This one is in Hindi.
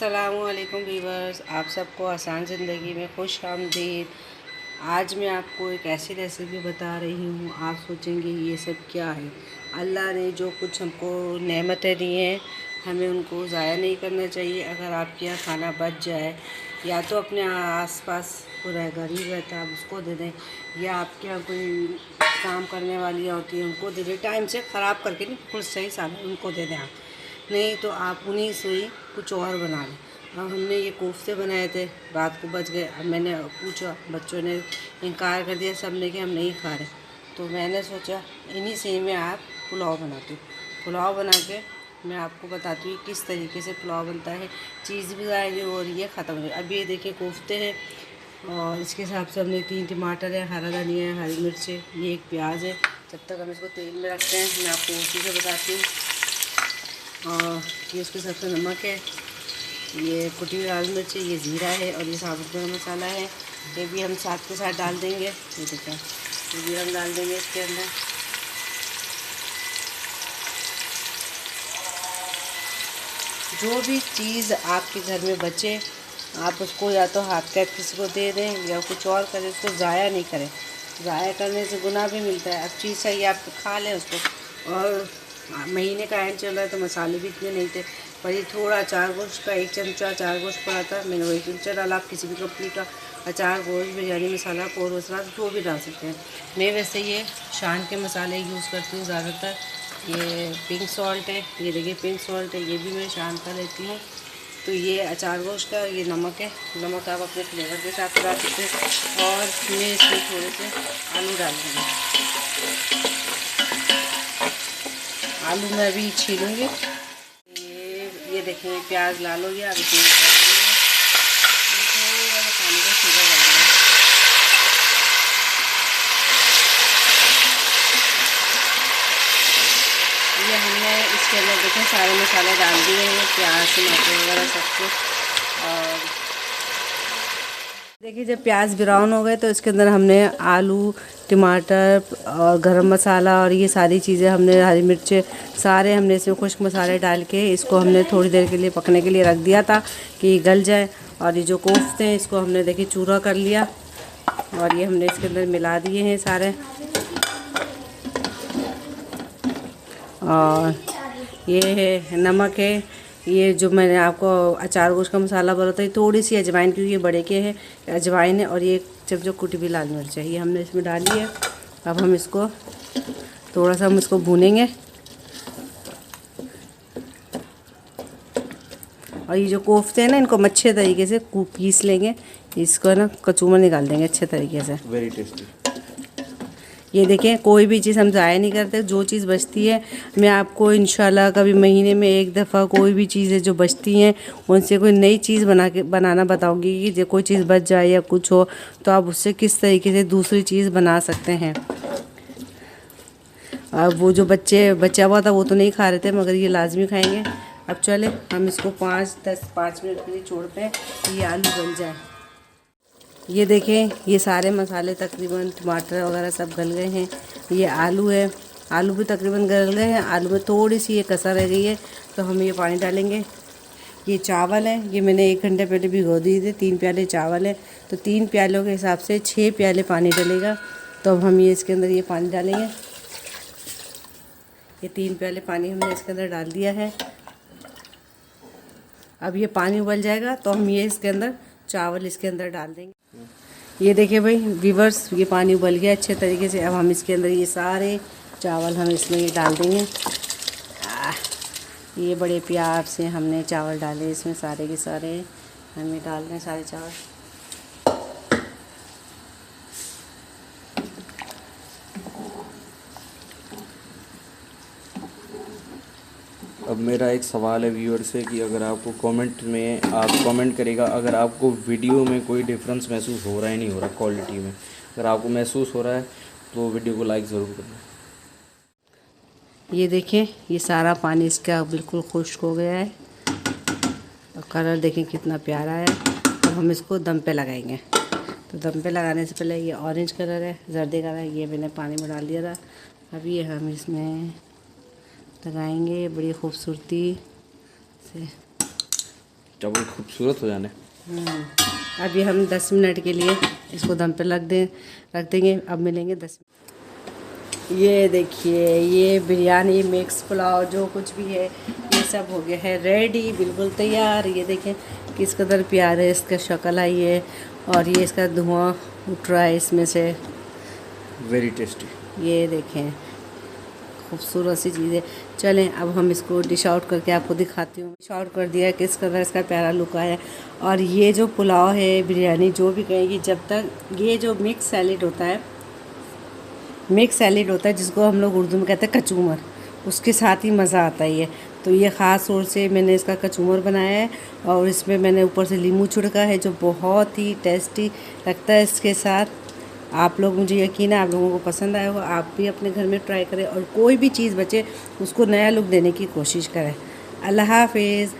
अस्सलामुअलैकुम वीवर्स, आप सबको आसान ज़िंदगी में खुश आमदीद। आज मैं आपको एक ऐसी रेसिपी बता रही हूँ, आप सोचेंगे ये सब क्या है। अल्लाह ने जो कुछ हमको नेमतें दी हैं, हमें उनको ज़ाया नहीं करना चाहिए। अगर आपके यहाँ खाना बच जाए, या तो अपने आसपास पूरा गरीब रहता है आप उसको दे दें, या आपके यहाँ कोई काम करने वाली होती है उनको दे दें। टाइम से ख़राब करके नहीं, बिल्कुल सही सामान उनको दे दें आप। नहीं तो आप उन्हीं से ही कुछ और बना लें। अब हमने ये कोफ्ते बनाए थे, रात को बच गए। अब मैंने पूछा, बच्चों ने इनकार कर दिया सब ने कि हम नहीं खा रहे। तो मैंने सोचा इन्हीं से ही मैं आप पुलाव बनाती हूँ। पुलाव बना के मैं आपको बताती हूँ किस तरीके से पुलाव बनता है। चीज़ भी ज़ाया नहीं हो रही है, ख़त्म हो रही है। अब ये देखिए कोफ्ते हैं, और इसके हिसाब से हमने 3 टमाटर है, हरा धनिया है, हरी मिर्च है, ये एक प्याज है। जब तक हम इसको तेल में रखते हैं मैं आपको उसी से बताती हूँ। और ये उसके हिसाब से नमक है, ये कुटी हुई लाल मिर्च है, ये ज़ीरा है, और ये साबुत गरम मसाला है। ये भी हम साथ के साथ डाल देंगे। ये देखिए ये भी हम डाल देंगे इसके अंदर। जो भी चीज़ आपके घर में बचे आप उसको या तो हाथ का किसी को दे दें या कुछ और करें, उसको ज़ाया नहीं करें। ज़ाया करने से गुनाह भी मिलता है। अब चीज़ चाहिए आप खा लें उसको। और महीने का एंड चल रहा है तो मसाले भी इतने नहीं थे, पर ये थोड़ा अचार गोश्त का 1 चमचा अचार गोश्त पड़ा था, मैंने वही चमचा डाला। आप किसी भी कंपनी का अचार गोश्त, बिरयानी मसाला, कोर मसाला जो भी डाल सकते हैं। मैं वैसे ये शान के मसाले यूज़ करती हूँ ज़्यादातर। ये पिंक सॉल्ट है, ये देखिए पिंक सॉल्ट है, ये भी मैं शान का लेती हूँ। तो ये अचार गोश्त का, ये नमक है। नमक आप अपने फ्लेवर के साथ डाल सकते हैं। और मैं इसमें थोड़े से आलू डाल दूँगी। आलू मैं अभी छीलूँगी। ये देखें प्याज लाल हो गया। अब इसमें थोड़ा सा पानी का छींटा डाल दूँगा। ये हमने इसके अंदर देखें सारे मसाले डाल दिए हैं, प्याज टमाटर वगैरह सब कुछ। और देखिए जब प्याज ब्राउन हो गए तो इसके अंदर हमने आलू, टमाटर और गरम मसाला और ये सारी चीज़ें, हमने हरी मिर्च, सारे हमने इसमें खुश्क मसाले डाल के इसको हमने थोड़ी देर के लिए पकने के लिए रख दिया था कि गल जाए। और ये जो कोफ्ते हैं इसको हमने देखिए चूरा कर लिया, और ये हमने इसके अंदर मिला दिए हैं सारे। और ये है नमक है, ये जो मैंने आपको अचार गोश्त का मसाला बोला था, ये थोड़ी सी अजवाइन, क्योंकि ये बड़े के हैं अजवाइन है। और ये 1 चमचा कुटी हुई लाल मिर्च है, ये हमने इसमें डाली है। अब हम इसको थोड़ा सा भूनेंगे। और ये जो कोफ्ते हैं ना, इनको हम अच्छे तरीके से पीस लेंगे। इसको ना कचूमर निकाल देंगे अच्छे तरीके से। Very tasty. ये देखें कोई भी चीज़ हम ज़ाया नहीं करते। जो चीज़ बचती है मैं आपको इंशाल्लाह कभी महीने में 1 दफ़ा कोई भी चीज़ें जो बचती हैं उनसे कोई नई चीज़ बनाना बताऊंगी कि जो कोई चीज़ बच जाए या कुछ हो तो आप उससे किस तरीके से दूसरी चीज़ बना सकते हैं। अब वो जो बचा हुआ था वो तो नहीं खा रहे थे, मगर ये लाजमी खाएंगे। अब चले हम इसको 5 मिनट के लिए छोड़ते हैं कि ये आलू गल जाए। ये देखें ये सारे मसाले तकरीबन टमाटर वगैरह सब गल गए हैं। ये आलू है, आलू भी तकरीबन गल गए हैं। आलू में थोड़ी सी ये कसर रह गई है तो हम ये पानी डालेंगे। ये चावल है, ये मैंने 1 घंटे पहले भिगो दिए थे। 3 प्याले चावल है तो 3 प्यालों के हिसाब से 6 प्याले पानी डलेगा। तो अब हम ये इसके अंदर ये पानी डालेंगे। ये 3 प्याले पानी हमने इसके अंदर डाल दिया है। अब ये पानी उबल जाएगा तो हम ये इसके अंदर चावल इसके अंदर डाल देंगे। ये देखिए भाई व्यूअर्स, ये पानी उबल गया अच्छे तरीके से। अब हम इसके अंदर ये सारे चावल हम इसमें ये डाल देंगे। ये बड़े प्यार से हमने चावल डाले इसमें, सारे के सारे हम ये डाल रहे हैं सारे चावल। अब मेरा एक सवाल है व्यूअर से कि अगर आपको कमेंट में आप कमेंट करेगा अगर आपको वीडियो में कोई डिफरेंस महसूस हो रहा है, नहीं हो रहा क्वालिटी में, अगर आपको महसूस हो रहा है तो वीडियो को लाइक ज़रूर करना। ये देखें ये सारा पानी इसका बिल्कुल खुश्क हो गया है और कलर देखें कितना प्यारा है। अब हम इसको दम पे लगाएंगे। तो दम पे लगाने से पहले ये ऑरेंज कलर है, जर्दी कलर है, ये मैंने पानी में डाल दिया था। अब ये हम इसमें लगाएंगे बड़ी खूबसूरती से। चावल खूबसूरत हो जाने। अभी हम 10 मिनट के लिए इसको दम पे रख देंगे। अब मिलेंगे 10 मिनट। ये देखिए, ये बिरयानी मिक्स पुलाव जो कुछ भी है ये सब हो गया है रेडी, बिल्कुल तैयार। ये देखें किस कदर प्यारे इसका शक्ल आई है और ये इसका धुआं उठ रहा है इसमें से। Very tasty. ये देखें खूबसूरत सी चीज़ है। चलें अब हम इसको डिश आउट करके आपको दिखाती हूँ। डिश आउट कर दिया किस कदर इसका प्यारा लुक आया। और ये जो पुलाव है बिरयानी जो भी कहेगी, जब तक ये जो मिक्स सैलेड होता है जिसको हम लोग उर्दू में कहते हैं कचूमर, उसके साथ ही मज़ा आता है। तो ये ख़ास तौर से मैंने इसका कचूमर बनाया है और इसमें मैंने ऊपर से नींबू छिड़का है जो बहुत ही टेस्टी लगता है इसके साथ। आप लोग, मुझे यकीन है आप लोगों को पसंद आया होगा। आप भी अपने घर में ट्राई करें और कोई भी चीज़ बचे उसको नया लुक देने की कोशिश करें। अल्लाह हाफिज़।